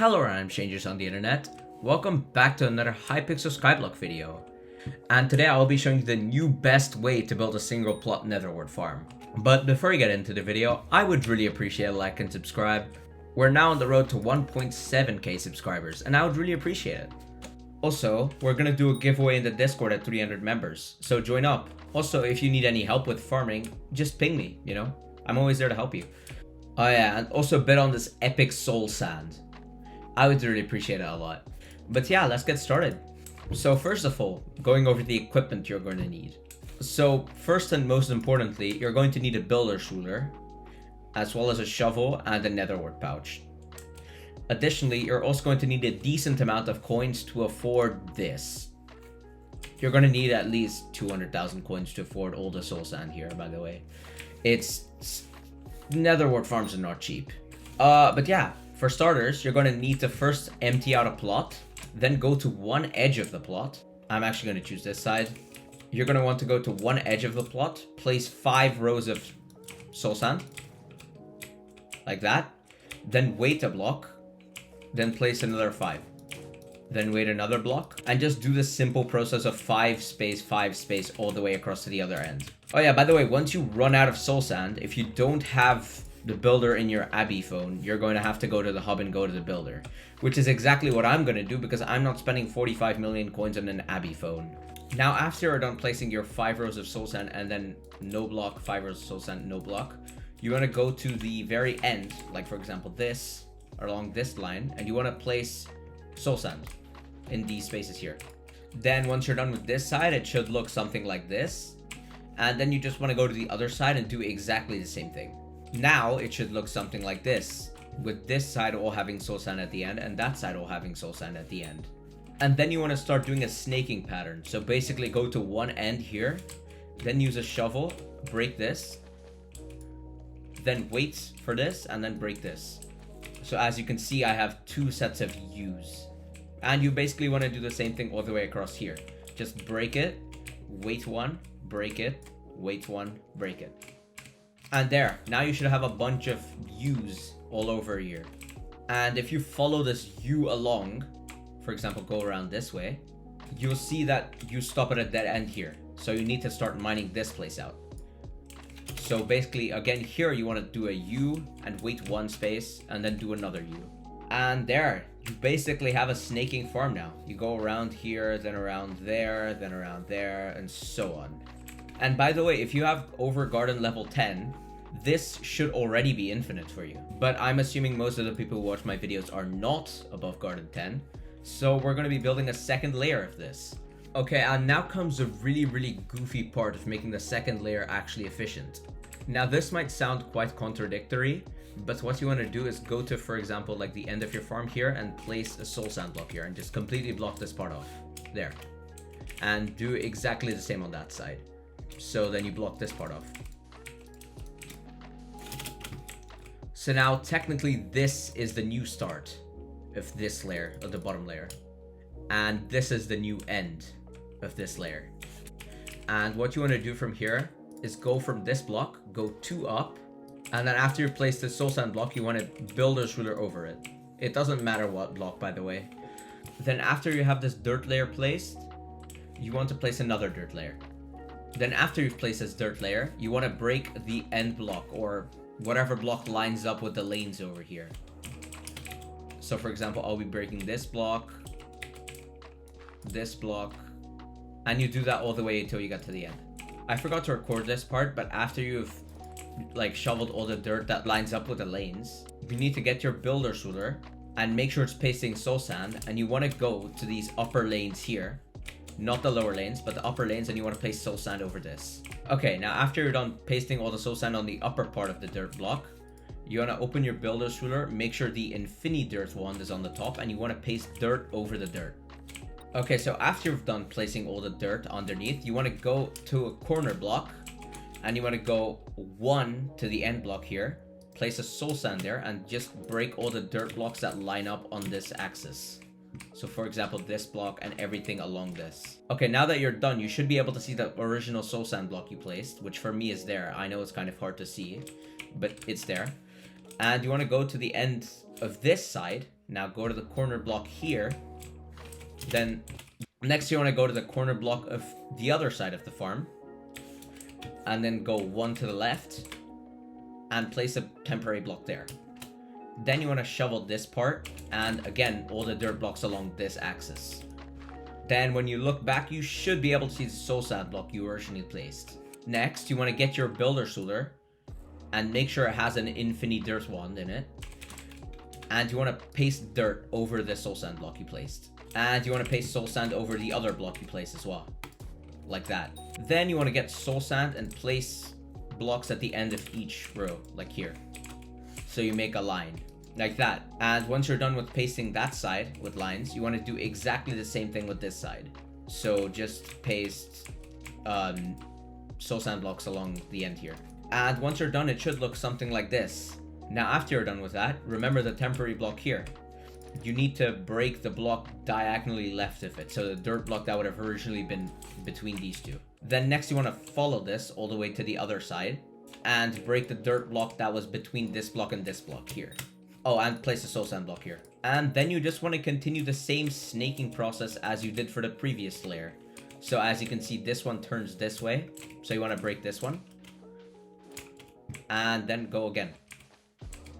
Hello, random strangers on the internet. Welcome back to another Hypixel Skyblock video. And today I will be showing you the new best way to build a single plot netherwort farm. But before we get into the video, I would really appreciate a like and subscribe. We're now on the road to 1.7k subscribers, and I would really appreciate it. Also, we're gonna do a giveaway in the Discord at 300 members, so join up. Also, if you need any help with farming, just ping me, I'm always there to help you. Oh yeah, and also bid on this epic soul sand. I would really appreciate it a lot. But yeah, let's get started. So first of all, going over the equipment you're going to need. So first and most importantly, you're going to need a builder's ruler, as well as a shovel and a netherwort pouch. Additionally, you're also going to need a decent amount of coins to afford this. You're going to need at least 200,000 coins to afford all the soul sand here, by the way. Netherwort farms are not cheap. But yeah, for starters, you're going to need to first empty out a plot, then go to one edge of the plot. I'm actually going to choose this side. You're going to want to go to one edge of the plot, place 5 rows of soul sand, like that. Then wait a block, then place another 5. Then wait another block, and just do the simple process of 5 space, 5 space, all the way across to the other end. Oh yeah, by the way, once you run out of soul sand, if you don't have the builder in your Abbey phone, you're going to have to go to the hub and go to the builder, which is exactly what I'm going to do because I'm not spending 45 million coins on an Abbey phone. Now, after you're done placing your 5 rows of soul sand and then no block, 5 rows of soul sand, no block, you want to go to the very end, like for example this, along this line, and you want to place soul sand in these spaces here. Then once you're done with this side, it should look something like this. And then you just want to go to the other side and do exactly the same thing. Now it should look something like this, with this side all having soul sand at the end and that side all having soul sand at the end. And then you want to start doing a snaking pattern. So basically go to one end here, then use a shovel, break this, then wait for this, and then break this. So as you can see, I have 2 sets of U's. And you basically want to do the same thing all the way across here. Just break it, wait one, break it, wait one, break it. And there, now you should have a bunch of U's all over here. And if you follow this U along, for example, go around this way, you'll see that you stop at a dead end here. So you need to start mining this place out. So basically, again, here you want to do a U and wait 1 space and then do another U. And there, you basically have a snaking farm now. You go around here, then around there, then around there, and so on. And by the way, if you have over garden level 10, this should already be infinite for you. But I'm assuming most of the people who watch my videos are not above garden 10. So we're going to be building a second layer of this. Okay, and now comes the really goofy part of making the second layer actually efficient. Now this might sound quite contradictory, but what you want to do is go to, for example, like the end of your farm here and place a soul sand block here and just completely block this part off. There. And do exactly the same on that side. So then you block this part off. So now technically this is the new start of this layer, of the bottom layer. And this is the new end of this layer. And what you want to do from here is go from this block, go 2 up, and then after you place the soul sand block, you want to builder's ruler over it. It doesn't matter what block, by the way. Then after you have this dirt layer placed, you want to place another dirt layer. Then after you've placed this dirt layer, you want to break the end block or whatever block lines up with the lanes over here. So for example, I'll be breaking this block, and you do that all the way until you get to the end. I forgot to record this part, but after you've shoveled all the dirt that lines up with the lanes, you need to get your builder's ruler and make sure it's pasting soul sand, and you want to go to these upper lanes here, not the lower lanes, but the upper lanes, and you want to place soul sand over this. Okay, now after you're done pasting all the soul sand on the upper part of the dirt block, you want to open your builder's ruler, make sure the infinity dirt wand is on the top, and you want to paste dirt over the dirt. Okay, so after you've done placing all the dirt underneath, you want to go to a corner block, and you want to go 1 to the end block here, place a soul sand there, and just break all the dirt blocks that line up on this axis. So for example, this block and everything along this. Okay, now that you're done, you should be able to see the original soul sand block you placed, which for me is there. I know it's kind of hard to see, but it's there. And you want to go to the end of this side Now go to the corner block here. Then next you want to go to the corner block of the other side of the farm. And then go one to the left. And place a temporary block there. Then you want to shovel this part. And again, all the dirt blocks along this axis. Then when you look back, you should be able to see the soul sand block you originally placed. Next, you want to get your builder ruler. And make sure it has an infinite dirt wand in it. And you want to paste dirt over the soul sand block you placed. And you want to paste soul sand over the other block you placed as well. Like that. Then you want to get soul sand and place blocks at the end of each row, like here. So you make a line, like that. And once you're done with pasting that side with lines, you want to do exactly the same thing with this side. So just paste soul sand blocks along the end here. And once you're done, it should look something like this. Now after you're done with that, remember the temporary block here. You need to break the block diagonally left of it, so the dirt block that would have originally been between these two. Then next you want to follow this all the way to the other side and break the dirt block that was between this block and this block here. Oh, and place a soul sand block here. And then you just want to continue the same snaking process as you did for the previous layer. So as you can see, this one turns this way, so you want to break this one and then go again.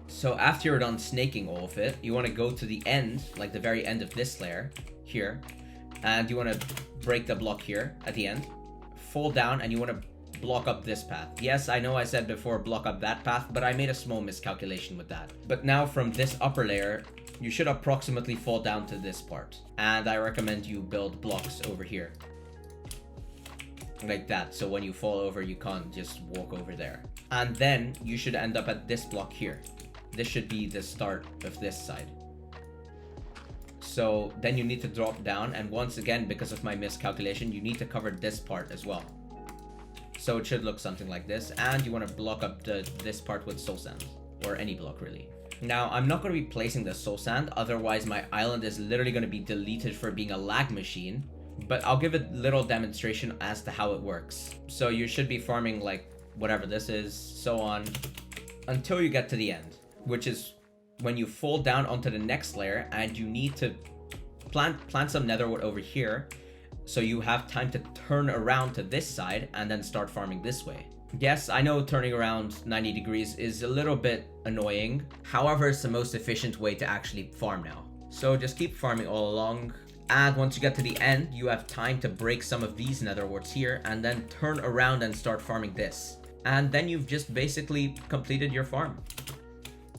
So after you're done snaking all of it, you want to go to the end, like the very end of this layer, here. And you want to break the block here at the end. Fall down and you want to block up this path. Yes, I know I said before block up that path, but I made a small miscalculation with that. But now from this upper layer, you should approximately fall down to this part. And I recommend you build blocks over here. Like that, so when you fall over, you can't just walk over there. And then you should end up at this block here. This should be the start of this side. So then you need to drop down, and once again, because of my miscalculation, you need to cover this part as well. So it should look something like this, and you want to block up this part with soul sand, or any block really. Now, I'm not going to be placing the soul sand, otherwise my island is literally going to be deleted for being a lag machine, but I'll give a little demonstration as to how it works. So you should be farming like whatever this is, so on, until you get to the end, which is when you fall down onto the next layer, and you need to plant some netherwood over here, so you have time to turn around to this side and then start farming this way. Yes, I know turning around 90 degrees is a little bit annoying. However, it's the most efficient way to actually farm now. So just keep farming all along. And once you get to the end, you have time to break some of these nether warts here and then turn around and start farming this. And then you've just basically completed your farm.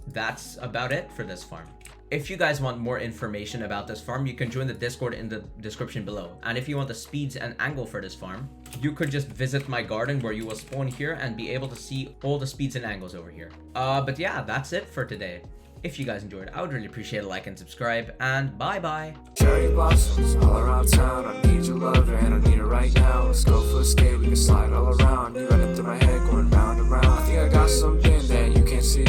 That's about it for this farm. If you guys want more information about this farm, you can join the Discord in the description below. And if you want the speeds and angle for this farm, you could just visit my garden where you will spawn here and be able to see all the speeds and angles over here. But yeah, that's it for today. If you guys enjoyed, I would really appreciate a like and subscribe, and bye-bye. Cherry blossoms all around town. I need your love and I need it right now. Let's go for a skate, we can slide all around. You running through my head, going round and round. I think I got something that you can't see.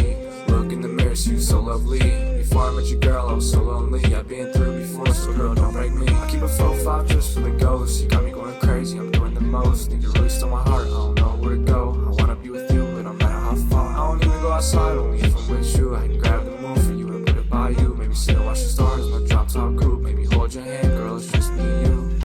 Look in the mirror, you so lovely. Before I met you, girl, I was so lonely. I've been through before, so girl, don't break me. I keep a 4-5 just for the ghost. You got me going crazy, I'm doing the most. Think you really stole my heart.